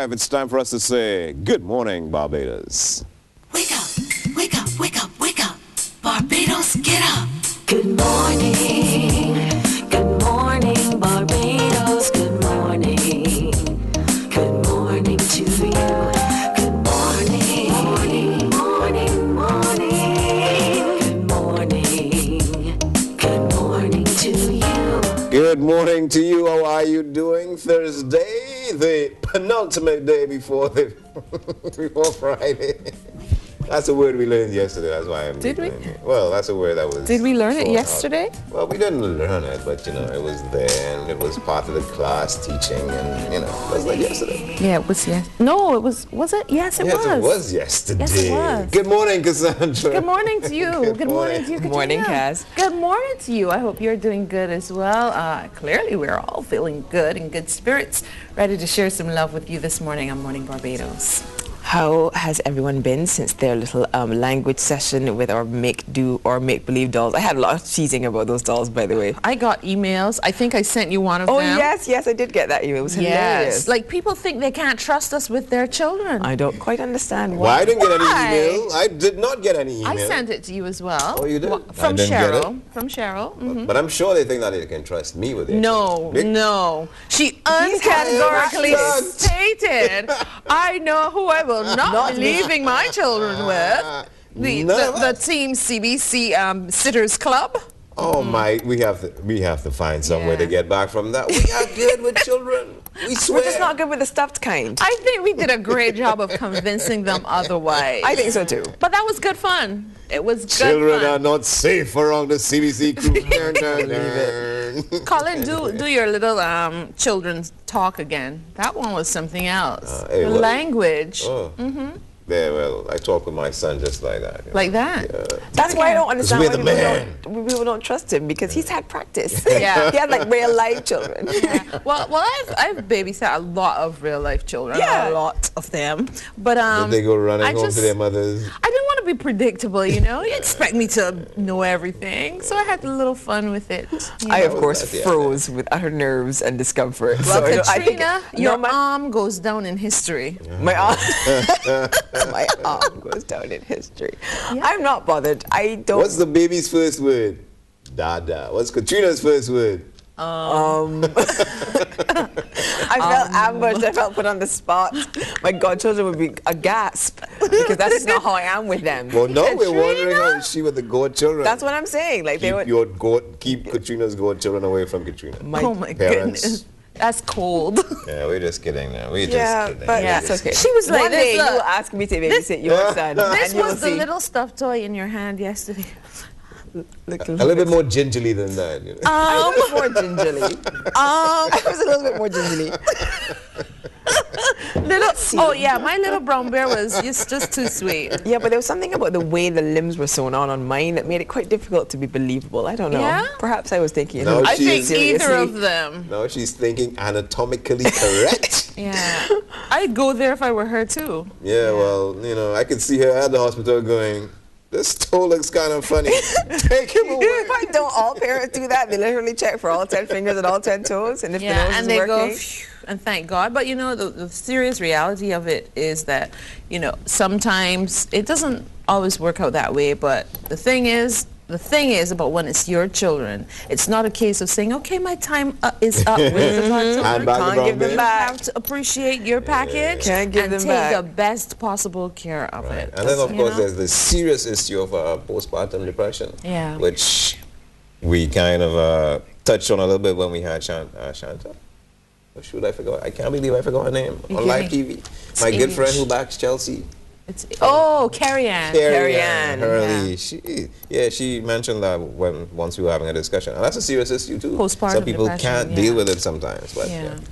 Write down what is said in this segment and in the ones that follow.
It's time for us to say good morning, Barbados. Wake up, wake up, wake up, wake up. Barbados, get up. Good morning, Barbados, good morning. Good morning to you. Good morning, morning, morning, morning. Good morning, good morning to you. Good morning to you. How are you doing? Thursday, the penultimate day before Friday. That's a word we learned yesterday. That's why I'm. Did we? Well, that's a word that was. Did we learn it yesterday? Well, we didn't learn it, but it was there, and it was part of the class teaching, and it was like yesterday. Yeah, it was No, it was. Was it? Yes, it was. Yes, it was yesterday. Yes, it was. Good morning, Cassandra. Good morning to you. Good morning to you, Good morning, Kaz. Good morning to you. I hope you're doing good as well. Clearly, we're all feeling good, in good spirits, ready to share some love with you this morning on Morning Barbados. How has everyone been since their little language session with our make-do or make-believe dolls? I had a lot of teasing about those dolls, by the way. I got emails. I think I sent you one of them. Oh, yes, I did get that email. It was hilarious. Like, people think they can't trust us with their children. I don't quite understand why. I didn't get any Why? email. I did not get any email. I sent it to you as well. Oh, you did? From I didn't get Cheryl. it. From Cheryl. Mhm. But I'm sure they think that they can trust me with it. No. She uncategorically stated, I know who I will not be leaving my children with. The Team CBC Sitters Club. Oh my, we have to find some way to get back from that. We are good with children. We swear. We're just not good with the stuffed kind. I think we did a great job of convincing them otherwise. I think so too. But that was good fun. It was good Children fun. are not safe around the CBC crew. Colin, do your little children's talk again. That one was something else. Hey, the what? language. Oh. Yeah, well, I talk with my son just like that. Like that? Yeah. That's why I don't understand why people don't trust him, because he's had practice. Yeah. He had like real life children. Yeah. Well, I've babysat a lot of real life children. Yeah. A lot of them. But Did they go running home to their mothers? I didn't want to be predictable, You expect me to know everything. So I had a little fun with it. I, of course, froze with utter nerves and discomfort. Well, so Katrina, your arm goes down in history. My arm. My arm goes down in history. Yeah. I'm not bothered. I don't. What's the baby's first word? Dada. What's Katrina's first word? I felt ambushed. I felt put on the spot. My godchildren would be aghast because that's not how I am with them. Well, no, we're wondering how is she with the godchildren. That's what I'm saying. Like keep Katrina's godchildren away from Katrina. Oh my parents. goodness. That's cold. Yeah, we're just kidding now. We're just kidding. But yeah, it's okay. She was like, one day you will ask me to babysit your son. This and was the little stuffed toy in your hand yesterday. A little bit more gingerly than that. A little bit more gingerly. I was a little bit more gingerly. My little brown bear was just too sweet. Yeah, but there was something about the way the limbs were sewn on mine that made it quite difficult to be believable. I don't know. Yeah? Perhaps I was thinking. No, I think seriously. either of them. No, she's thinking anatomically correct. Yeah. I'd go there if I were her too. Yeah, well, I could see her at the hospital going, this toe looks kind of funny. Take him away. Why don't all parents do that? They literally check for all 10 fingers and all 10 toes, and if the nose is working. Go, and thank God. But the serious reality of it is that, sometimes it doesn't always work out that way. But the thing is about when it's your children, it's not a case of saying, okay, my time is up with the godchildren. Can't give them back. You have to appreciate your package and take the best possible care of it. And then, of course, there's the serious issue of postpartum depression, which we kind of touched on a little bit when we had Shanta. Oh, shoot, I forgot. I can't believe I forgot her name on live TV. My good friend who backs Chelsea. Carrie-Ann. Carrie-Ann Hurley. Yeah. She mentioned that once we were having a discussion. And that's a serious issue too. Postpartum Some people depression, can't deal with it sometimes. But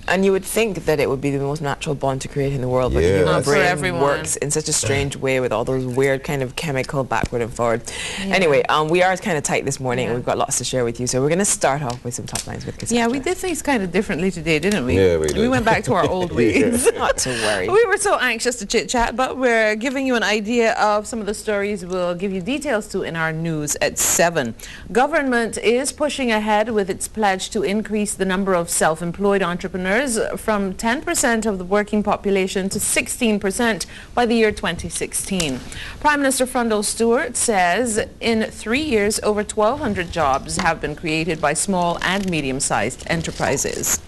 And you would think that it would be the most natural bond to create in the world, but the human brain works in such a strange way with all those weird kind of chemical backward and forward. Yeah. Anyway, we are kind of tight this morning, and we've got lots to share with you. So we're going to start off with some top lines with Cassandra. Yeah, we did things kind of differently today, didn't we? Yeah, we did. We went back to our old ways. Not to worry. We were so anxious to chit-chat, but we're giving you an idea of some of the stories we'll give you details to in our news at 7. Government is pushing ahead with its pledge to increase the number of self-employed entrepreneurs from 10% of the working population to 16% by the year 2016. Prime Minister Frondel Stewart says in 3 years, over 1,200 jobs have been created by small and medium-sized enterprises.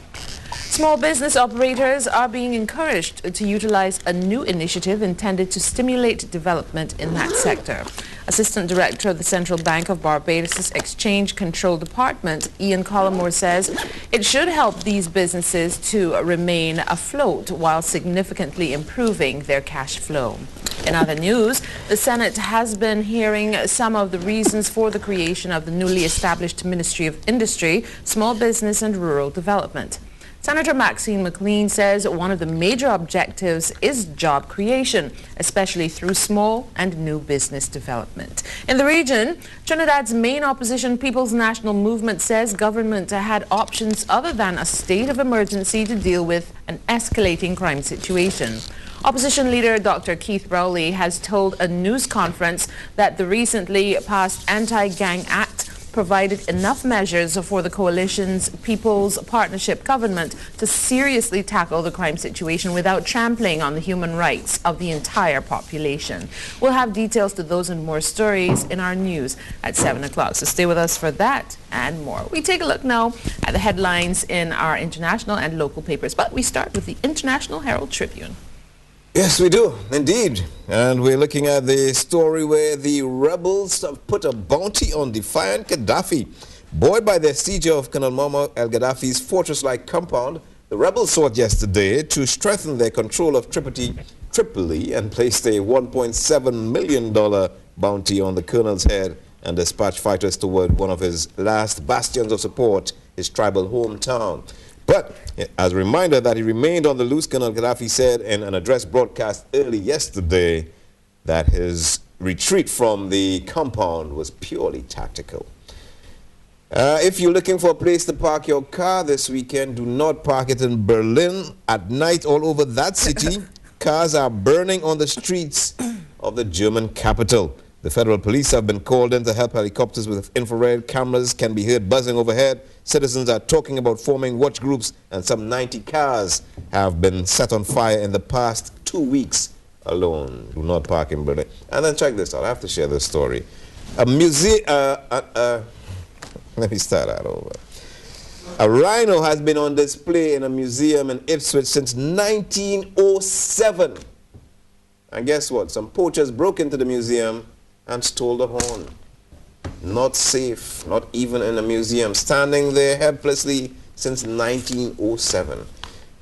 Small business operators are being encouraged to utilize a new initiative intended to stimulate development in that sector. Assistant Director of the Central Bank of Barbados' Exchange Control Department, Ian Collymore, says it should help these businesses to remain afloat while significantly improving their cash flow. In other news, the Senate has been hearing some of the reasons for the creation of the newly established Ministry of Industry, Small Business and Rural Development. Senator Maxine McLean says one of the major objectives is job creation, especially through small and new business development. In the region, Trinidad's main opposition, People's National Movement, says government had options other than a state of emergency to deal with an escalating crime situation. Opposition leader Dr. Keith Rowley has told a news conference that the recently passed Anti-Gang Act provided enough measures for the coalition's People's Partnership government to seriously tackle the crime situation without trampling on the human rights of the entire population. We'll have details to those and more stories in our news at 7 o'clock, so stay with us for that and more. We take a look now at the headlines in our international and local papers, but we start with the International Herald Tribune. Yes, we do, indeed. And we're looking at the story where the rebels have put a bounty on defiant Gaddafi. Buoyed by their siege of Colonel Muammar al-Gaddafi's fortress-like compound, the rebels sought yesterday to strengthen their control of Tripoli and placed a $1.7 million bounty on the colonel's head and dispatched fighters toward one of his last bastions of support, his tribal hometown. But as a reminder that he remained on the loose, Colonel Gaddafi said in an address broadcast early yesterday that his retreat from the compound was purely tactical. If you're looking for a place to park your car this weekend, do not park it in Berlin. At night, all over that city, cars are burning on the streets of the German capital. The federal police have been called in to help. Helicopters with infrared cameras can be heard buzzing overhead. Citizens are talking about forming watch groups, and some 90 cars have been set on fire in the past 2 weeks alone. Do not park in Berlin. And then check this out. I have to share this story. A museum... let me start that over. A rhino has been on display in a museum in Ipswich since 1907. And guess what? Some poachers broke into the museum and stole the horn. Not safe, not even in a museum, standing there helplessly since 1907.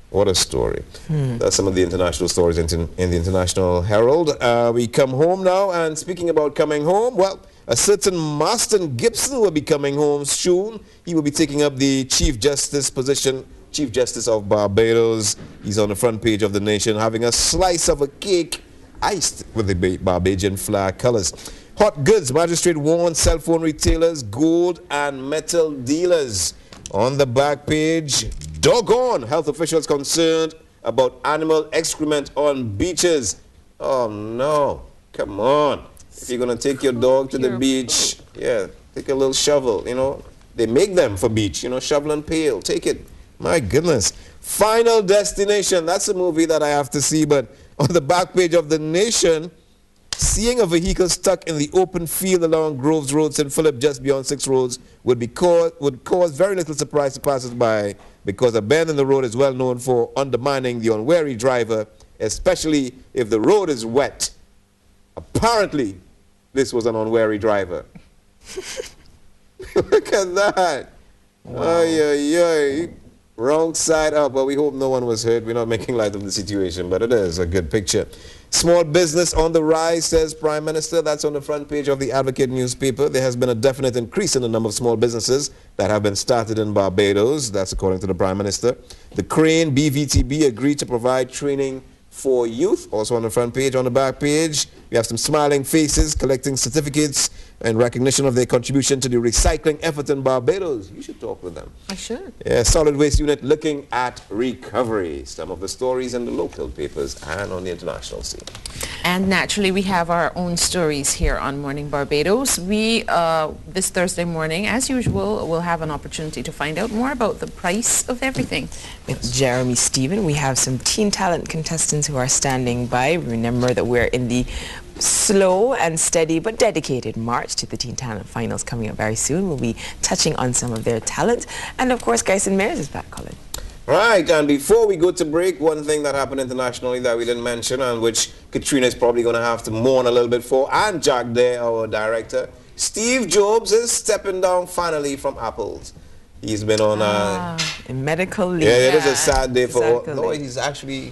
What a story. That's some of the international stories in the International Herald. We come home now, and speaking about coming home, well, a certain Marston Gibson will be coming home soon. He will be taking up the Chief Justice position, Chief Justice of Barbados. He's on the front page of The Nation, having a slice of a cake iced with the Barbadian flag colors. Hot goods, magistrate warns cell phone retailers, gold and metal dealers. On the back page, doggone, health officials concerned about animal excrement on beaches. Oh no, come on. If you're going to take your dog to the beach, yeah, take a little shovel, you know. They make them for beach, you know, shovel and pail. Take it. My goodness. Final Destination, that's a movie that I have to see, but on the back page of The Nation, seeing a vehicle stuck in the open field along Groves Road, St. Philip, just beyond 6 Roads, would cause very little surprise to passers-by, because a bend in the road is well known for undermining the unwary driver, especially if the road is wet. Apparently, this was an unwary driver. Look at that. Wow. Ay. Wrong side up. Well, we hope no one was hurt. We're not making light of the situation, but it is a good picture. Small business on the rise, says Prime Minister. That's on the front page of the Advocate newspaper. There has been a definite increase in the number of small businesses that have been started in Barbados. That's according to the Prime Minister. The Crane BVTB agreed to provide training for youth. Also on the front page. On the back page, we have some smiling faces collecting certificates in recognition of their contribution to the recycling effort in Barbados. You should talk with them. I should. Yeah, Solid Waste Unit looking at recovery. Some of the stories in the local papers and on the international scene. And naturally, we have our own stories here on Morning Barbados. We, this Thursday morning, as usual, will have an opportunity to find out more about the price of everything. With Jeremy Stephen, we have some teen talent contestants who are standing by. Remember that we're in the slow and steady but dedicated march to the Teen Talent Finals coming up very soon. We'll be touching on some of their talent. And of course, Gyson Mears is back, Colin. Right, and before we go to break, one thing that happened internationally that we didn't mention and which Katrina is probably going to have to mourn a little bit for, and Jack Day, our director, Steve Jobs is stepping down finally from Apple's. He's been on medical leave. Yeah, it is a sad day for no, he's actually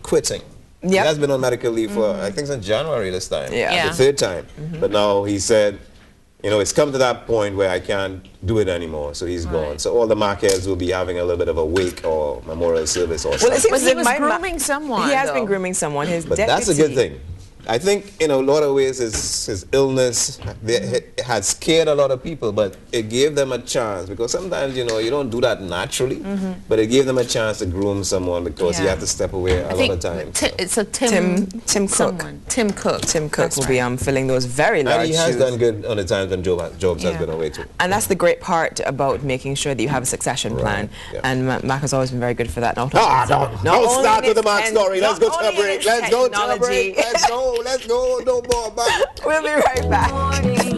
quitting. Yep. He has been on medical leave for, I think, since January this time. The third time. But now he said, you know, it's come to that point where I can't do it anymore, so he's gone. So all the markers will be having a little bit of a wake or memorial service or something. But he was grooming someone. He has been grooming someone. His but that's a good thing. I think, in a lot of ways, his illness had scared a lot of people, but it gave them a chance, because sometimes, you know, you don't do that naturally, but it gave them a chance to groom someone, because he had to step away a lot of times. It's a Tim Cook. Tim Cook. Tim Cook will be filling those very large shoes. And he has done good on the times when Jobs has been away too. And that's the great part about making sure that you have a succession plan. And Mac has always been very good for that. Don't start with the Mac story. Let's go to a break. Let's go to a break. Let's go. No more. Bye. We'll be right back.